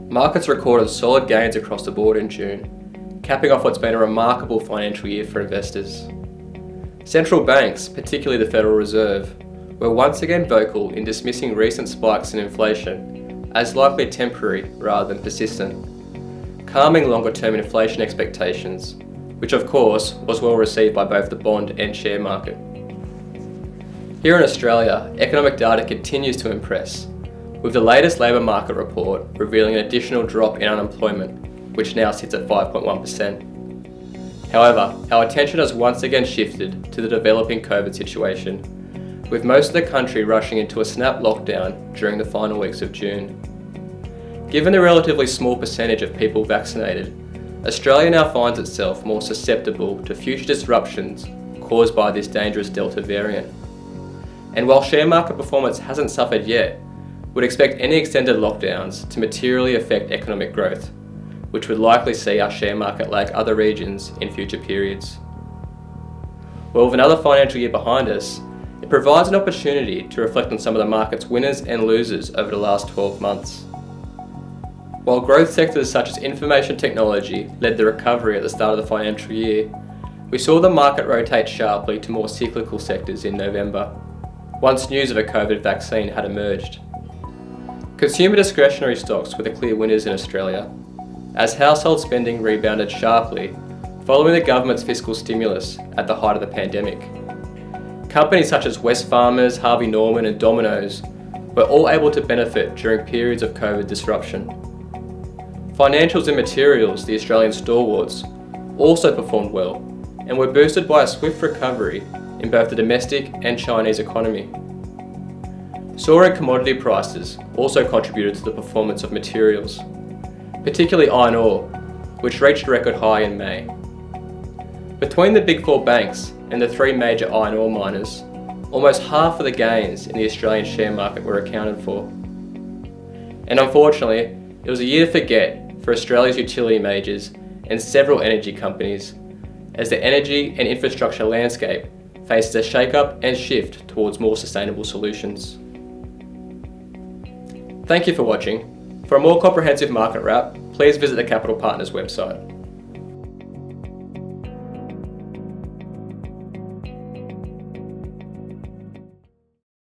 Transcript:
Markets recorded solid gains across the board in June, capping off what's been a remarkable financial year for investors. Central banks, particularly the Federal Reserve, were once again vocal in dismissing recent spikes in inflation as likely temporary rather than persistent, calming longer-term inflation expectations, which of course was well received by both the bond and share market. Here in Australia, economic data continues to impress, with the latest labour market report revealing an additional drop in unemployment, which now sits at 5.1%. However, our attention has once again shifted to the developing COVID situation, with most of the country rushing into a snap lockdown during the final weeks of June. Given the relatively small percentage of people vaccinated, Australia now finds itself more susceptible to future disruptions caused by this dangerous Delta variant. And while share market performance hasn't suffered yet, we'd expect any extended lockdowns to materially affect economic growth, which would likely see our share market lag other regions in future periods. Well, with another financial year behind us, it provides an opportunity to reflect on some of the market's winners and losers over the last 12 months. While growth sectors such as information technology led the recovery at the start of the financial year, we saw the market rotate sharply to more cyclical sectors in November, once news of a COVID vaccine had emerged. Consumer discretionary stocks were the clear winners in Australia, as household spending rebounded sharply following the government's fiscal stimulus at the height of the pandemic. Companies such as Wesfarmers, Harvey Norman and Domino's were all able to benefit during periods of COVID disruption. Financials and materials, the Australian stalwarts, also performed well and were boosted by a swift recovery in both the domestic and Chinese economy. Soaring commodity prices also contributed to the performance of materials, particularly iron ore, which reached a record high in May. Between the big four banks and the three major iron ore miners, almost half of the gains in the Australian share market were accounted for. And unfortunately, it was a year to forget for Australia's utility majors and several energy companies, as the energy and infrastructure landscape faces a shake-up and shift towards more sustainable solutions. Thank you for watching. For a more comprehensive market wrap, please visit the Capital Partners website.